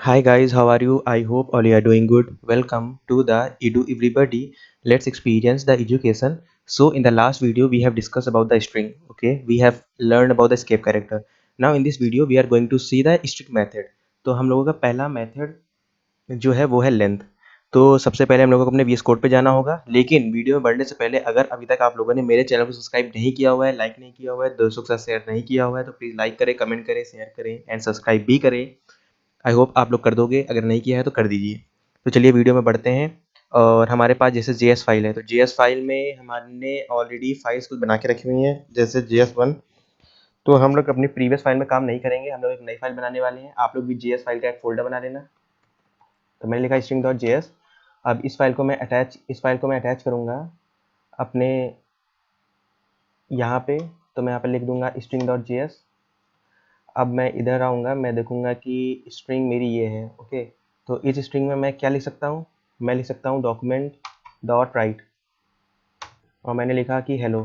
Hi guys, how are you? I hope all you are doing good. Welcome to the Edu Everybody. Let's experience the education. So in the last video we have discussed about the string. Okay, we have learned about the escape character. Now in this video we are going to see the string method. तो हम लोगों का पहला method जो है वो है length. तो सबसे पहले हम लोगों को अपने VS कोड पे जाना होगा, लेकिन वीडियो में बढ़ने से पहले अगर अभी तक आप लोगों ने मेरे चैनल को सब्सक्राइब नहीं किया हुआ है, लाइक नहीं किया हुआ है, दोस्तों के साथ शेयर नहीं किया हुआ है, तो प्लीज़ लाइक करें, कमेंट करें, शेयर करें एंड सब्सक्राइब भी करें। आई होप आप लोग कर दोगे, अगर नहीं किया है तो कर दीजिए। तो चलिए वीडियो में बढ़ते हैं। और हमारे पास जैसे जेएस फाइल है, तो जेएस फाइल में हमने ऑलरेडी फाइल्स कुछ बना के रखी हुई हैं, जैसे जेएस1। तो हम लोग अपनी प्रीवियस फाइल में काम नहीं करेंगे, हम लोग एक नई फाइल बनाने वाले हैं। आप लोग भी जेएस फाइल का एक फोल्डर बना लेना। तो मैंने लिखा string.js। अब इस फाइल को मैं अटैच करूँगा अपने यहाँ पे। तो मैं यहाँ पे लिख दूंगा string.js। अब मैं इधर आऊँगा, मैं देखूँगा कि स्ट्रिंग मेरी ये है। ओके, तो इस स्ट्रिंग में मैं क्या लिख सकता हूँ? मैं लिख सकता हूँ डॉक्यूमेंट डॉट राइट, और मैंने लिखा कि हेलो।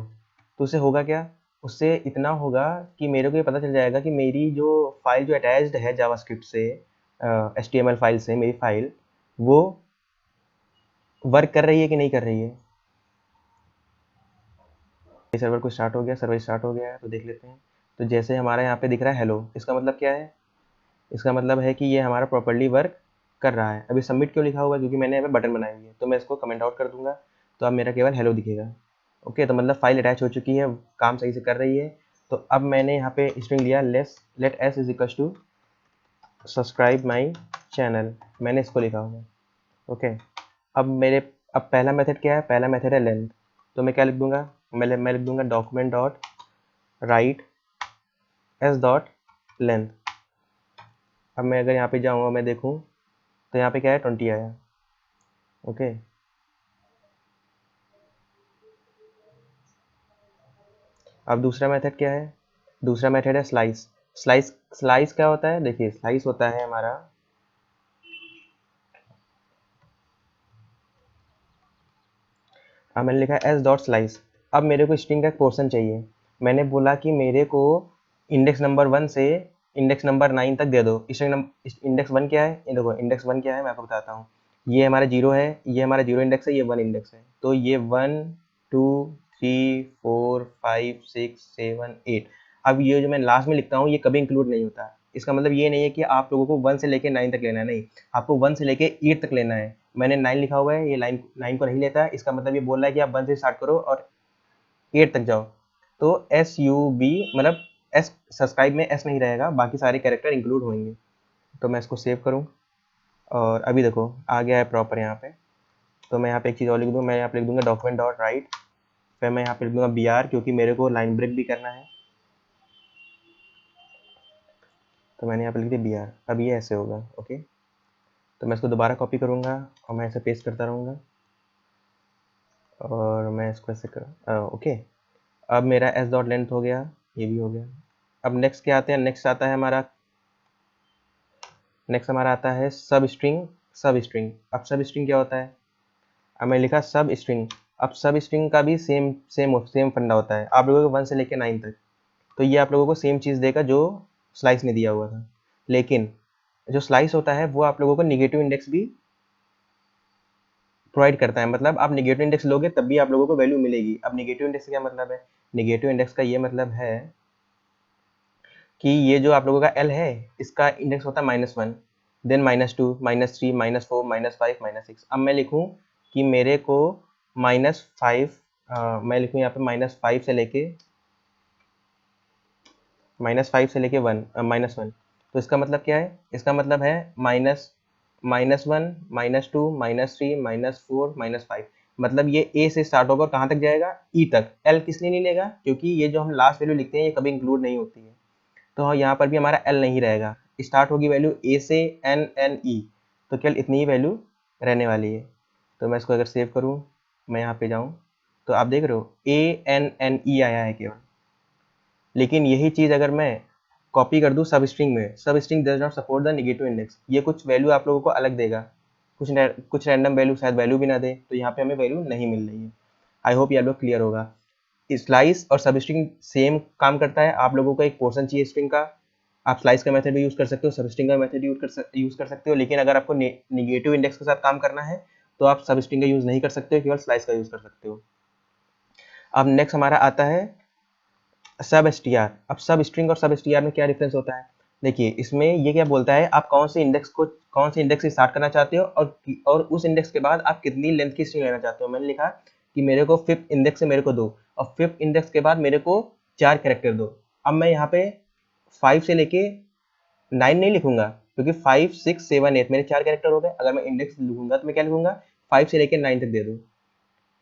तो उससे होगा क्या? उससे इतना होगा कि मेरे को ये पता चल जाएगा कि मेरी जो फाइल जो अटैच्ड है जावास्क्रिप्ट से, HTML फाइल से, मेरी फाइल वो वर्क कर रही है कि नहीं कर रही है। सर्वर को स्टार्ट हो गया, सर्वर स्टार्ट हो गया है, तो देख लेते हैं। तो जैसे हमारा यहाँ पे दिख रहा है हेलो, इसका मतलब क्या है? इसका मतलब है कि ये हमारा प्रॉपर्ली वर्क कर रहा है। अभी सबमिट क्यों लिखा हुआ है? क्योंकि मैंने यहाँ पे बटन बनाई हुई है। तो मैं इसको कमेंट आउट कर दूंगा, तो अब मेरा केवल हेलो दिखेगा। ओके, तो मतलब फाइल अटैच हो चुकी है, काम सही से कर रही है। तो अब मैंने यहाँ पे स्ट्रिंग लिया let S is equal to subscribe my channel, मैंने इसको लिखा हुआ है। ओके, अब पहला मेथड क्या है? पहला मेथड है लेंथ। तो मैं क्या लिख दूंगा? मैं लिख दूंगा document dot write S dot length. अब मैं अगर यहाँ पे जाऊँगा, मैं देखूँ तो यहाँ पे क्या है, 20 आया। ओके, अब दूसरा मेथड क्या है? दूसरा मेथड है स्लाइस। स्लाइस क्या होता है? देखिए, स्लाइस होता है हमारा, अब मैंने लिखा है एस डॉट स्लाइस। अब मेरे को स्ट्रिंग का एक पोर्शन चाहिए। मैंने बोला कि मेरे को इंडेक्स नंबर 1 से इंडेक्स नंबर 9 तक दे दो। इंडेक्स 1 क्या है? ये देखो, इंडेक्स 1 क्या है मैं आपको बताता हूँ। ये हमारा 0 है, ये हमारा 0 इंडेक्स है, ये 1 इंडेक्स है। तो ये 1 2 3 4 5 6 7 8। अब ये जो मैं लास्ट में लिखता हूँ, ये कभी इंक्लूड नहीं होता। इसका मतलब ये नहीं है कि आप लोगों को 1 से लेके 9 तक लेना है, नहीं, आपको 1 से लेके 8 तक लेना है। मैंने 9 लिखा हुआ है, ये लाइन 9 को नहीं लेता है। इसका मतलब ये बोल रहा है कि आप 1 से स्टार्ट करो और 8 तक जाओ। तो SUB मतलब एस, सब्सक्राइब में एस नहीं रहेगा, बाकी सारे कैरेक्टर इंक्लूड होंगे। तो मैं इसको सेव करूँ, और अभी देखो आ गया है प्रॉपर यहाँ पे। तो मैं यहाँ पे एक चीज़ और लिख दूँ, मैं यहाँ पे लिख दूंगा डॉक्यूमेंट डॉट राइट, फिर मैं यहाँ पे लिख दूंगा BR, क्योंकि मेरे को लाइन ब्रेक भी करना है। तो मैंने यहाँ पे लिख दिया BR। अब ये ऐसे होगा। ओके, तो मैं इसको दोबारा कॉपी करूँगा और मैं ऐसे पेस्ट करता रहूँगा, और मैं इसको ऐसे ओके। अब मेरा एस डॉट लेंथ हो गया, ये भी हो गया। अब नेक्स्ट क्या आते हैं? नेक्स्ट आता है हमारा, नेक्स्ट हमारा आता है सब स्ट्रिंग। अब सब स्ट्रिंग क्या होता है? अब मैं लिखा सब स्ट्रिंग। अब सब स्ट्रिंग का भी सेम फंडा होता है आप लोगों को 1 से लेकर 9 तक। तो ये आप लोगों को सेम चीज़ देगा जो स्लाइस ने दिया हुआ था, लेकिन जो स्लाइस होता है वो आप लोगों को निगेटिव इंडेक्स भी प्रोवाइड करता है। मतलब आप निगेटिव इंडेक्स लोगे तब भी आप लोगों को वैल्यू मिलेगी। अब निगेटिव इंडेक्स का क्या मतलब है? निगेटिव इंडेक्स का ये मतलब है कि ये जो आप लोगों का L है, इसका इंडेक्स होता है -1, देन -2, -3, -4, -5, -6। अब मैं लिखूँ कि मेरे को -5, मैं लिखूँ यहाँ पे -5 से लेके 1 -1। तो इसका मतलब क्या है? इसका मतलब है -1, -2, -3, -4, -5। मतलब ये A से स्टार्ट होगा और कहाँ तक जाएगा? E तक। L किस लिए नहीं लेगा? क्योंकि ये जो हम लास्ट वैल्यू लिखते हैं ये कभी इंक्लूड नहीं होती है। तो यहाँ पर भी हमारा L नहीं रहेगा, स्टार्ट होगी वैल्यू A से NNE, तो केवल इतनी ही वैल्यू रहने वाली है। तो मैं इसको अगर सेव करूँ, मैं यहाँ पे जाऊँ, तो आप देख रहे हो ANNE आया है केवल। लेकिन यही चीज़ अगर मैं कॉपी कर दूँ सब स्ट्रिंग में, सब string does not support the negative index, ये कुछ वैल्यू आप लोगों को अलग देगा, कुछ रैंडम वैल्यू, शायद वैल्यू भी ना दे, तो यहाँ पे हमें वैल्यू नहीं मिल रही है। आई होप ये आप लोग क्लियर होगा। स्लाइस और सब स्ट्रिंग सेम काम करता है। आप लोगों को एक पोर्शन चाहिए स्ट्रिंग का, आप स्लाइस का मेथड भी यूज़ कर सकते हो, सब स्ट्रिंग का मेथड यूज़ कर सकते हो, लेकिन अगर आपको निगेटिव इंडेक्स के साथ काम करना है तो आप सब स्ट्रिंग का यूज़ नहीं कर सकते हो, केवल स्लाइस का यूज़ कर सकते हो। अब नेक्स्ट हमारा आता है सब एसटीआर। अब सब स्ट्रिंग और सब एसटीआर में क्या डिफरेंस होता है? देखिए इसमें ये क्या बोलता है, आप कौन से इंडेक्स से स्टार्ट करना चाहते हो और उस इंडेक्स के बाद आप कितनी लेंथ की स्ट्रिंग लेना चाहते हो। मैंने लिखा कि मेरे को 5th इंडेक्स से मेरे को 2 और 5th इंडेक्स के बाद मेरे को 4 कैरेक्टर दो। अब मैं यहाँ पे 5 से लेके 9 नहीं लिखूंगा, क्योंकि 5, 6, 7, 8 मेरे 4 कैरेक्टर हो गए। अगर मैं इंडेक्स लिखूंगा तो मैं क्या लिखूंगा, 5 से लेके 9 तक दे दूँ।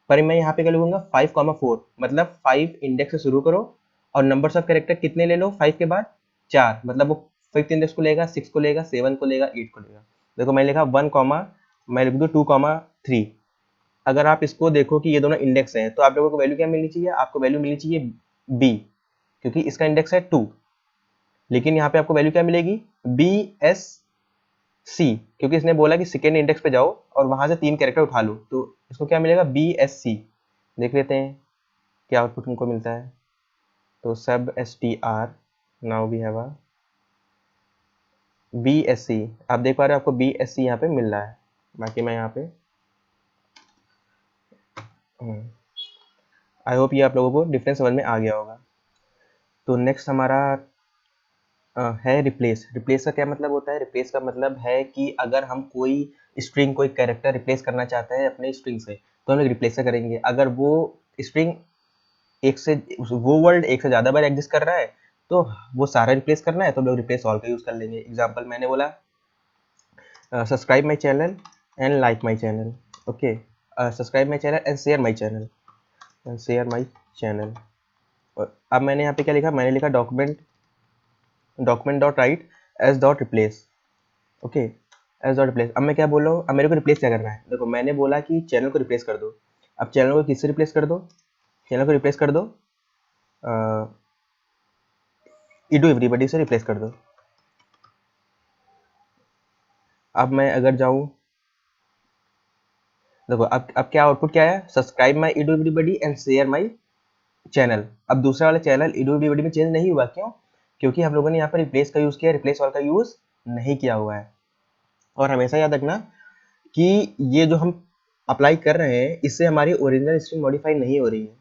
पर मैं यहाँ पे क्या लिखूंगा 5,4, मतलब 5 इंडेक्स से शुरू करो और नंबर्स ऑफ कैरेक्टर कितने ले लो 5 के बाद 4, मतलब वो 5th इंडेक्स को लेगा, 6 को लेगा, 7 को लेगा, 8 को लेगा। देखो मैंने लिखा 1, मैं लिख दूँ 2,3। अगर आप इसको देखो कि ये दोनों इंडेक्स हैं तो आप लोगों को वैल्यू क्या मिलनी चाहिए, आपको वैल्यू मिलनी चाहिए बी, क्योंकि इसका इंडेक्स है 2। लेकिन यहाँ पे आपको वैल्यू क्या मिलेगी, बी एस सी, क्योंकि इसने बोला कि सेकेंड इंडेक्स पे जाओ और वहां से 3 कैरेक्टर उठा लो, तो इसको क्या मिलेगा, बी एस सी। देख लेते हैं क्या आउटपुट उनको मिलता है। तो सब S T R, now we have a B S C. आप देख पा रहे हो आपको बी एस सी यहाँ पे मिल रहा है। बाकी मैं यहाँ पे आई होप ये आप लोगों को डिफरेंस समझ में आ गया होगा। तो नेक्स्ट हमारा है रिप्लेस। रिप्लेस का क्या मतलब होता है, रिप्लेस का मतलब है कि अगर हम कोई स्ट्रिंग, कोई कैरेक्टर रिप्लेस करना चाहते हैं अपने स्ट्रिंग से, तो हम एक रिप्लेसर करेंगे। अगर वो स्ट्रिंग वो वर्ड एक से ज़्यादा बार एग्जिस्ट कर रहा है तो वो सारा रिप्लेस करना है तो लोग रिप्लेस ऑल का यूज़ कर लेंगे। एग्जाम्पल मैंने बोला subscribe my channel and like my channel, okay, subscribe my channel and share my channel, और अब मैंने यहाँ पे क्या लिखा, मैंने लिखा document dot write S dot replace, okay, S dot replace. अब मैं क्या बोल रहा हूँ, अब मेरे को रिप्लेस क्या करना है। देखो मैंने बोला कि चैनल को रिप्लेस कर दो। अब चैनल को किससे रिप्लेस कर दो, चैनल को रिप्लेस कर दो इडू एवरीबॉडी से रिप्लेस कर दो। अब मैं अगर जाऊँ, देखो अब क्या आउटपुट क्या है, subscribe my इडू everybody and share my channel. अब दूसरा वाला चैनल इडू एवरीबॉडी में चेंज नहीं हुआ, क्यों, क्योंकि हम लोगों ने यहाँ पर रिप्लेस का यूज़ किया, रिप्लेस ऑल का यूज़ नहीं किया हुआ है। और हमेशा याद रखना कि ये जो हम अप्लाई कर रहे हैं इससे हमारी ओरिजिनल स्ट्रिंग मॉडिफाई नहीं हो रही है।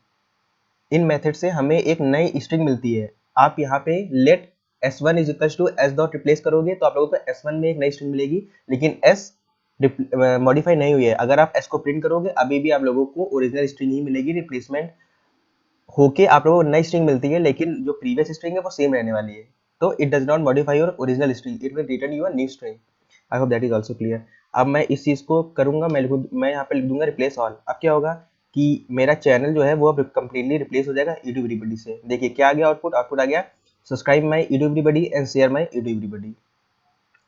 इन मेथड से हमें एक नई स्ट्रिंग मिलती है। आप यहाँ पे let s1 is equal to S dot replace करोगे तो आप लोगों को s1 में एक नई स्ट्रिंग मिलेगी, लेकिन s मॉडिफाई नहीं हुई है। अगर आप s को प्रिंट करोगे अभी भी आप लोगों को ओरिजिनल स्ट्रिंग ही मिलेगी, रिप्लेसमेंट होके आप लोगों को नई स्ट्रिंग मिलती है, लेकिन जो प्रीवियस स्ट्रिंग है वो सेम रहने वाली है। तो it does not modify your original string, it will return your new string. I hope that is also clear. अब मैं इस चीज़ को करूंगा, मैं यहाँ पे लिख दूंगा रिप्लेस ऑल। अब क्या होगा कि मेरा चैनल जो है वो अब कंप्लीटली रिप्लेस हो जाएगा इडू एवरीबॉडी से। देखिए क्या आ गया आउटपुट, आउटपुट आ गया subscribe my इडू everybody and share my इडू everybody.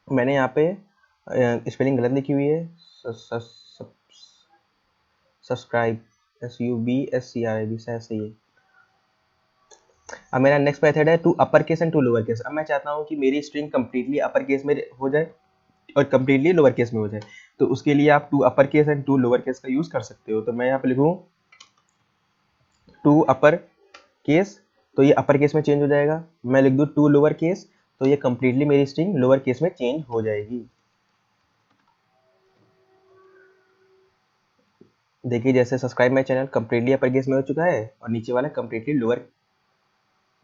मैंने यहाँ पे स्पेलिंग गलत लिखी हुई है, सब्सक्राइब SUBSCRIB शायद सही है। अब मेरा नेक्स्ट मेथड है to upper case and to lower case. अब मैं चाहता हूँ कि मेरी स्ट्रिंग कंप्लीटली अपर केस में हो जाए और कंप्लीटली लोअर केस में हो जाए, तो उसके लिए आप to upper case and to lower case का यूज़ कर सकते हो। तो मैं यहाँ पे लिखूँ टू अपर केस, तो ये अपर केस में चेंज हो जाएगा। मैं लिख दूँ टू लोअर केस, तो ये कंप्लीटली मेरी स्ट्रिंग लोअर केस में चेंज हो जाएगी। देखिए जैसे subscribe my channel completely upper case में हो चुका है और नीचे वाला कंप्लीटली लोअर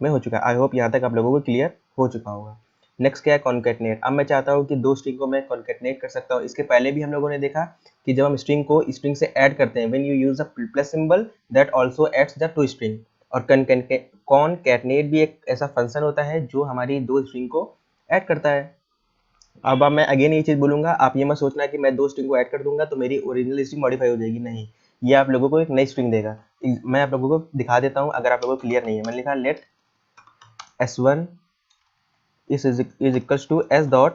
में हो चुका है। आई होप यहाँ तक आप लोगों को क्लियर हो चुका होगा। नेक्स्ट क्या है, कॉन्केटनेट। अब मैं चाहता हूँ कि दो स्ट्रिंग को मैं कॉन्केटनेट कर सकता हूँ। इसके पहले भी हम लोगों ने देखा कि जब हम स्ट्रिंग को स्ट्रिंग से ऐड करते हैं, when you use a plus symbol that also adds the to string. और कॉन्केटनेट भी एक ऐसा फंक्शन होता है जो हमारी दो स्ट्रिंग को ऐड करता है। अब मैं अगेन ये चीज़ बोलूंगा, आप ये मत सोचना कि मैं दो स्ट्रिंग को ऐड कर दूंगा तो मेरी ओरिजिनल स्ट्रिंग मॉडिफाई हो जाएगी, नहीं, ये आप लोगों को एक नई स्ट्रिंग देगा। मैं आप लोगों को दिखा देता हूँ अगर आप लोगों को क्लियर नहीं है। मैंने लिखा late s1 is equals to s dot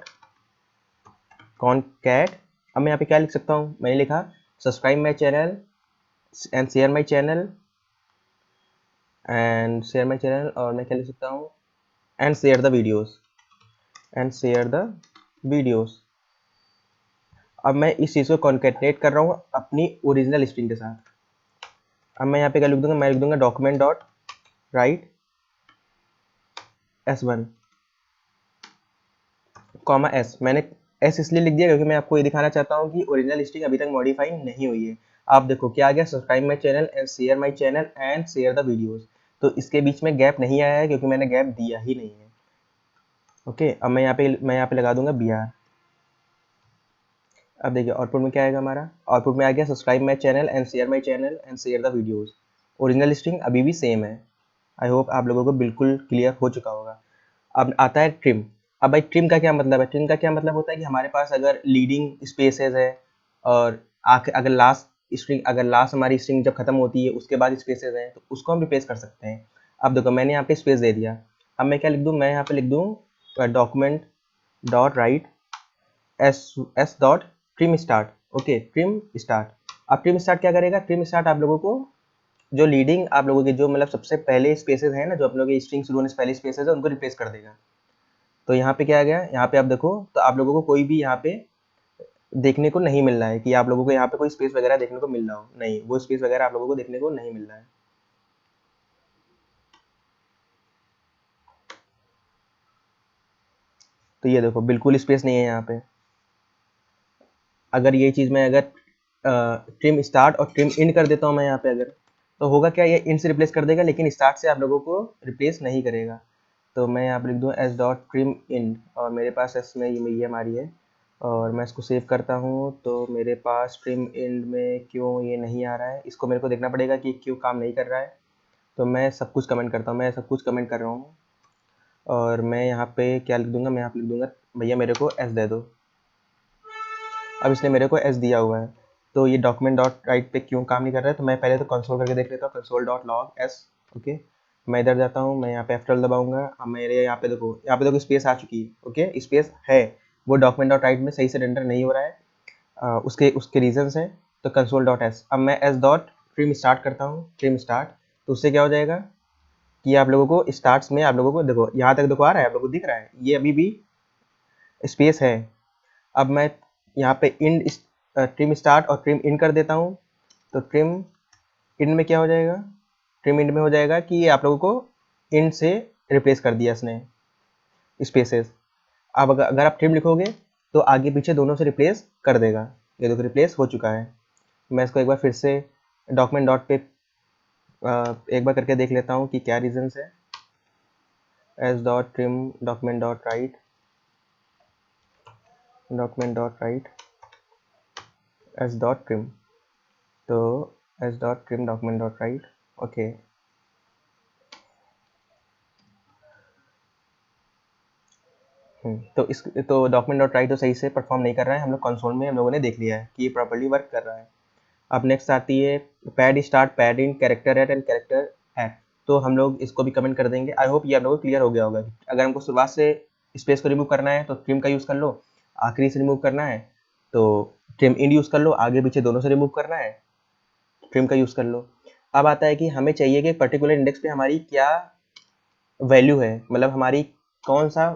concat। अब मैं यहाँ पे क्या लिख सकता हूँ, मैंने लिखा subscribe my channel and share my channel और मैं क्या लिख सकता हूँ एंड शेयर द वीडियोस। अब मैं इस चीज़ को कॉन्केटनेट कर रहा हूँ अपनी ओरिजिनल स्ट्रिंग के साथ। अब मैं यहाँ पे क्या लिख दूंगा, मैं लिख दूंगा document dot right s1 comma S, मैंने एस इसलिए लिख दिया क्योंकि मैं आपको ये दिखाना चाहता हूँ कि ओरिजिनल स्ट्रिंग अभी तक मॉडिफाई नहीं हुई है। आप देखो क्या आ गया, subscribe my channel and share my channel and share the videos. तो इसके बीच में गैप नहीं आया है क्योंकि मैंने गैप दिया ही नहीं है। ओके, अब मैं यहाँ पे लगा दूंगा बी आर। अब देखिए आउटपुट में क्या आएगा हमारा, आउटपुट में आ गया subscribe my channel and share the videos. Original string अभी भी सेम है। आई होप आप लोगों को बिल्कुल क्लियर हो चुका होगा। अब आता है ट्रिम। अब भाई ट्रिम का क्या मतलब है, ट्रिम का क्या मतलब होता है कि हमारे पास अगर लीडिंग स्पेसेस है और अगर लास्ट हमारी स्ट्रिंग जब खत्म होती है उसके बाद स्पेसेस हैं तो उसको हम रिप्लेस कर सकते हैं। अब देखो मैंने यहाँ पे स्पेस दे दिया, अब मैं क्या लिख दूँ, मैं यहाँ पे लिख दूँ document dot write S dot trim start. Okay, trim start. अब ट्रिम स्टार्ट क्या करेगा, ट्रिम स्टार्ट आप लोगों को जो लीडिंग आप लोगों के जो मतलब सबसे पहले स्पेसेस हैं ना, जो आप लोगों के स्ट्रिंग शुरू होने से पहले स्पेसेस है उनको रिप्लेस कर देगा। तो यहाँ पे क्या आ गया, यहाँ पे आप देखो तो आप लोगों को कोई भी यहाँ पे देखने को नहीं मिल रहा है कि आप लोगों को यहाँ पे कोई स्पेस वगैरह देखने को मिल रहा हो, नहीं, वो स्पेस वगैरह आप लोगों को देखने को नहीं मिल रहा है। तो ये देखो बिल्कुल स्पेस नहीं है यहाँ पे। अगर ये चीज़ मैं अगर ट्रिम स्टार्ट और ट्रिम इंड कर देता हूँ मैं यहाँ पे अगर, तो होगा क्या, ये इंड से रिप्लेस कर देगा लेकिन स्टार्ट से आप लोगों को रिप्लेस नहीं करेगा। तो मैं यहाँ पे लिख दूँ एस डॉट ट्रिम इंड और मेरे पास इसमें ये हमारी है और मैं इसको सेव करता हूँ। तो मेरे पास ट्रिम इंड में क्यों ये नहीं आ रहा है, इसको मेरे को देखना पड़ेगा कि क्यों काम नहीं कर रहा है। तो मैं सब कुछ कमेंट करता हूँ, मैं सब कुछ कमेंट कर रहा हूँ और मैं यहाँ पे क्या लिख दूँगा, मैं यहाँ पे लिख दूँगा भैया मेरे को एस दे दो। अब इसने मेरे को एस दिया हुआ है, तो ये डॉक्यूमेंट डॉट राइट पे क्यों काम नहीं कर रहा है, तो मैं पहले तो कंसोल करके देख लेता हूँ, console dot log S. Okay, मैं इधर जाता हूँ, मैं यहाँ पे F12 दबाऊंगा। अब मेरे यहाँ पे देखो स्पेस आ चुकी है। ओके, स्पेस है, वो डॉक्यूमेंट डॉट राइट में सही से रेंडर नहीं हो रहा है। उसके उसके रीजंस हैं। तो कंसोल डॉट एस, अब मैं एस डॉट ट्रिम स्टार्ट करता हूँ, ट्रिम स्टार्ट। तो उससे क्या हो जाएगा कि आप लोगों को स्टार्ट्स में आप लोगों को देखो यहाँ तक देखो आ रहा है, आप लोगों को दिख रहा है ये अभी भी स्पेस है। अब मैं यहाँ पे इंड ट्रिम स्टार्ट और ट्रिम इंड कर देता हूँ। तो ट्रिम इंड में क्या हो जाएगा, ट्रिम इंड में हो जाएगा कि आप लोगों को इंड से रिप्लेस कर दिया इसने स्पेसेस। अब अगर आप ट्रिम लिखोगे तो आगे पीछे दोनों से रिप्लेस कर देगा। ये देखो रिप्लेस हो चुका है। मैं इसको एक बार फिर से डॉक्यूमेंट डॉट पे एक बार करके देख लेता हूँ कि क्या रीजंस है। S dot trim document dot write S dot trim, तो S dot trim document dot write. Okay, तो डॉक्यूमेंट डॉट राइट तो सही से परफॉर्म नहीं कर रहा है, हम लोग कंसोल में हम लोगों ने देख लिया है कि ये प्रॉपर्ली वर्क कर रहा है। अब नेक्स्ट आती है pad start, pad in, character eight and character eight. तो हम लोग इसको भी कमेंट कर देंगे। आई होप ये आप लोगों को क्लियर हो गया होगा। अगर हमको शुरुआत से स्पेस को रिमूव करना है तो ट्रिम का यूज़ कर लो, आखिरी से रिमूव करना है तो ट्रिम इंड यूज़ कर लो, आगे पीछे दोनों से रिमूव करना है ट्रिम का यूज़ कर लो। अब आता है कि हमें चाहिए कि पर्टिकुलर इंडेक्स पे हमारी क्या वैल्यू है, मतलब हमारी कौन सा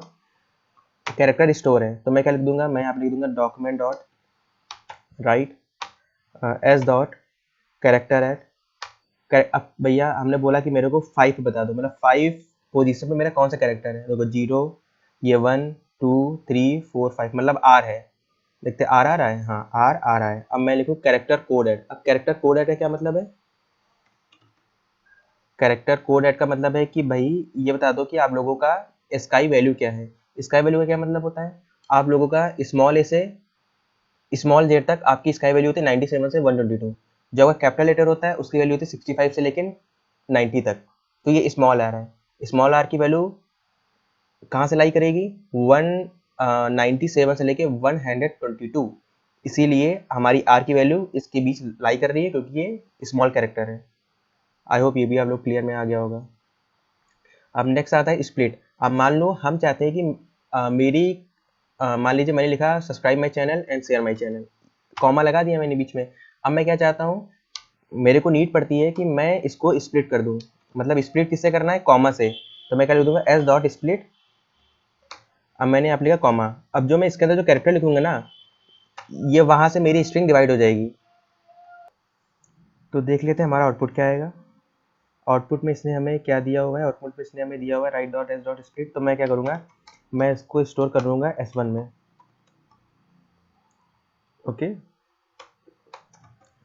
कैरेक्टर स्टोर है। तो मैं क्या लिख दूंगा, मैं यहाँ पे लिख दूंगा document dot write S dot character eight. अब भैया हमने बोला कि मेरे को 5 बता दो, मतलब 5 पोजीशन पे मेरा कौन सा कैरेक्टर है। देखो 0, ये 1 2 3 4 5, मतलब आर है। देखते आर आ रहा है, हाँ आर आ रहा है। अब मैं लिखूँ कैरेक्टर कोड एड। अब कैरेक्टर कोड एड का क्या मतलब है, कैरेक्टर कोड एड का मतलब है कि भाई ये बता दो कि आप लोगों का स्काई वैल्यू क्या है। स्काई वैल्यू का क्या मतलब होता है, आप लोगों का स्मॉल ए से स्मॉल जेड तक आपकी स्काई वैल्यू होती है 97 से 122। जो अगर कैपिटल लेटर होता है उसकी वैल्यू होती है 65 से लेकिन 90 तक। तो ये स्मॉल आर है, स्मॉल आर की वैल्यू कहाँ से लाई करेगी, 197 से लेके 122। इसीलिए हमारी आर की वैल्यू इसके बीच लाई कर रही है क्योंकि ये स्मॉल कैरेक्टर है। आई होप ये भी आप लोग क्लियर में आ गया होगा। अब नेक्स्ट आता है स्प्लिट। अब मान लो हम चाहते हैं कि मान लीजिए मैंने लिखा subscribe my channel and share my channel, comma लगा दिया मैंने बीच में। अब मैं क्या चाहता हूँ, मेरे को नीड पड़ती है कि मैं इसको स्प्लिट कर दूँ, मतलब स्प्लिट किससे करना है, कॉमा से। तो मैं क्या लिख दूंगा एस डॉट स्प्लिट। अब मैंने यहाँ लिखा कॉमा। अब जो मैं इसके अंदर जो कैरेक्टर लिखूंगा ना, ये वहां से मेरी स्ट्रिंग डिवाइड हो जाएगी। तो देख लेते हैं हमारा आउटपुट क्या आएगा। आउटपुट में इसने हमें क्या दिया हुआ है, आउटपुट में इसने हमें दिया हुआ है right dot S dot split. तो मैं क्या करूँगा, मैं इसको स्टोर कर लूँगा S1 में। ओके,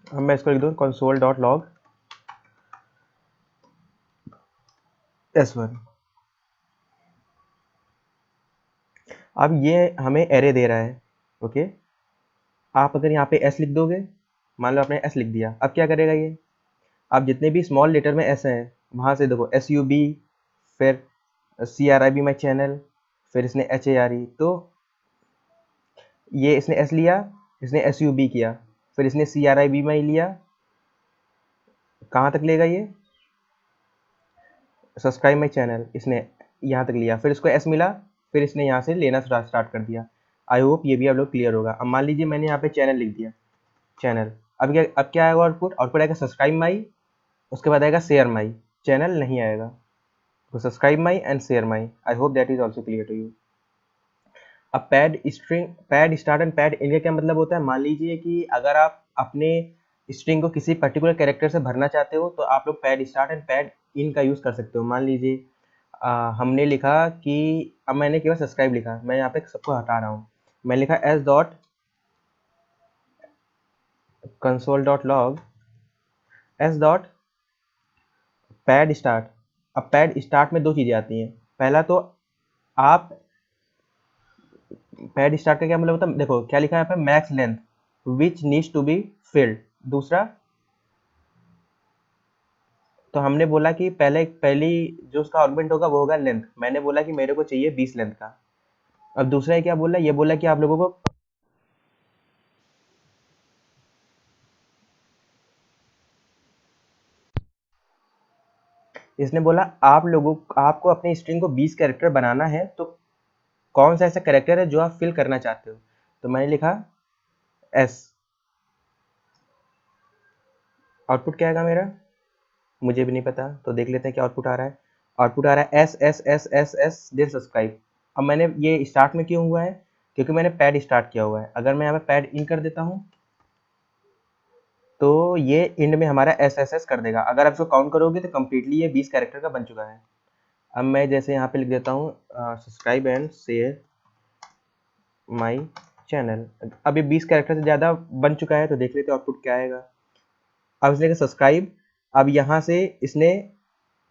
अब मैं इसको लिख दूँ console.log S1। अब ये हमें एरे दे रहा है। ओके, आप अगर यहाँ पे S लिख दोगे, मान लो आपने S लिख दिया, अब क्या करेगा ये, आप जितने भी स्मॉल लेटर में S हैं वहाँ से देखो SUB, फिर CRIB माई चैनल, फिर इसने HARE, तो ये इसने S लिया, इसने SUB किया, फिर इसने CRIB माई लिया, कहाँ तक लेगा ये, सब्सक्राइब माई चैनल, इसने यहाँ तक लिया, फिर इसको S मिला, फिर इसने यहाँ से लेना स्टार्ट कर दिया। आई होप ये भी आप लोग क्लियर होगा। अब मान लीजिए मैंने यहाँ पे चैनल लिख दिया, चैनल, अब क्या आएगा आउटपुट आएगा सब्सक्राइब माई, उसके बाद आएगा शेयर माई, चैनल नहीं आएगा, तो subscribe my and share my. I hope that is also clear to you. अब पैड स्टार्ट एंड पैड इनका क्या मतलब होता है, मान लीजिए कि अगर आप अपने स्ट्रिंग को किसी पर्टिकुलर कैरेक्टर से भरना चाहते हो तो आप लोग पैड स्टार्ट एंड पैड इन का यूज़ कर सकते हो। मान लीजिए हमने लिखा कि, अब मैंने केवल सब्सक्राइब लिखा, मैं यहाँ पे सबको हटा रहा हूँ, मैं लिखा s.console.log पैड स्टार्ट। अब पैड स्टार्ट में दो चीज़ें आती हैं, पहला तो आप पैड स्टार्ट का क्या मतलब होता है, देखो क्या लिखा है यहाँ पे, max length which needs to be filled. दूसरा, तो हमने बोला कि पहली जो उसका आर्गुमेंट होगा वो होगा लेंथ, मैंने बोला कि मेरे को चाहिए 20 लेंथ का। अब दूसरा ये क्या बोला, ये बोला कि आप लोगों को, इसने बोला आपको अपने स्ट्रिंग को 20 कैरेक्टर बनाना है, तो कौन सा ऐसा कैरेक्टर है जो आप फिल करना चाहते हो, तो मैंने लिखा S। आउटपुट क्या आएगा मेरा, मुझे भी नहीं पता, तो देख लेते हैं क्या आउटपुट आ रहा है। आउटपुट आ रहा है S देन सब्सक्राइब। अब मैंने ये स्टार्ट में क्यों हुआ है, क्योंकि मैंने पैड स्टार्ट किया हुआ है। अगर मैं यहाँ पे पैड इन कर देता हूँ तो ये इंड में हमारा SSS कर देगा। अगर आप इसको काउंट करोगे तो कम्प्लीटली ये 20 कैरेक्टर का बन चुका है। अब मैं जैसे यहाँ पे लिख देता हूँ subscribe and share my channel, अब ये 20 कैरेक्टर से ज़्यादा बन चुका है, तो देख लेते हैं आउटपुट क्या आएगा। अब इसने सब्सक्राइब, अब यहाँ से इसने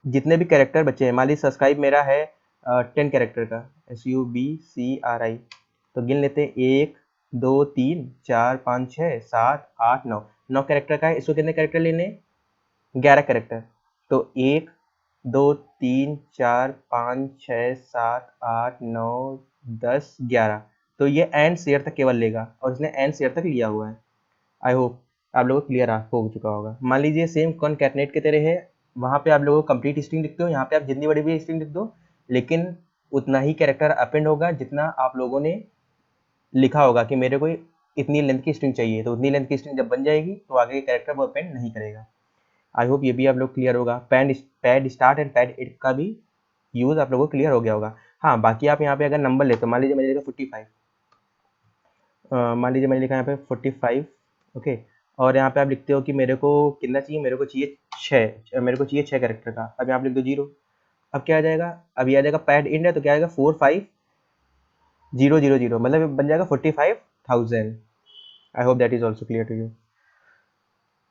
जितने भी कैरेक्टर बचे हैं, मान लीजिए सब्सक्राइब मेरा है 10 कैरेक्टर का, SUBCRI, तो गिन लेते हैं 1 2 3 4 5 6 7 8 9, 9 कैरेक्टर का है। इसको कितने कैरेक्टर लेने, 11 कैरेक्टर, तो 1 2 3 4 5 6 7 8 9 10 11, तो ये एंड शेयर तक केवल लेगा, और इसने एंड शेयर तक लिया हुआ है। आई होप आप लोगों को क्लियर हो चुका होगा। मान लीजिए सेम कॉनकैटनेट के तरह है, वहाँ पे आप लोगों को कंप्लीट स्ट्रिंग लिखते हो, यहाँ पे आप जितनी बड़ी भी स्ट्रिंग लिख दो, लेकिन उतना ही कैरेक्टर अपेंड होगा जितना आप लोगों ने लिखा होगा कि मेरे को इतनी लेंथ की स्ट्रिंग चाहिए, तो उतनी लेंथ की स्ट्रिंग जब बन जाएगी तो आगे के कैरेक्टर वो अपेंड नहीं करेगा। आई होप ये भी आप लोग क्लियर होगा। Pad start and pad and का भी यूज़ आप लोगों को क्लियर हो गया होगा। हाँ, बाकी आप यहाँ पे अगर नंबर लेते हो, मान लीजिए मैंने लिखा 45, मान लीजिए मैंने लिखा यहाँ पे 45, ओके, और यहाँ पे आप लिखते हो कि मेरे को कितना चाहिए, मेरे को चाहिए 6, मेरे को चाहिए 6 कैरेक्टर का, अब यहाँ पे लिख दो 0। अब क्या आ जाएगा, अब ये आ जाएगा पैड इंड है, तो क्या आएगा 45000, मतलब बन जाएगा 45,000। I hope that is also clear to you.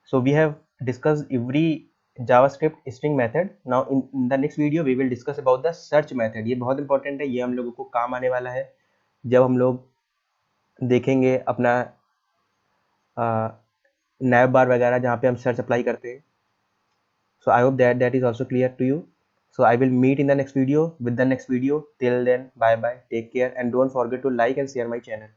So we have discussed every JavaScript string method. Now in the next video we will discuss about the search method. ये बहुत इंपॉर्टेंट है, ये हम लोगों को काम आने वाला है जब हम लोग देखेंगे अपना नैव बार वगैरह जहाँ पे हम सर्च अप्लाई करते हैं. So I hope that is also clear to you. So I will meet in the next video with the next video. Till then, bye bye, take care, and don't forget to like and share my channel.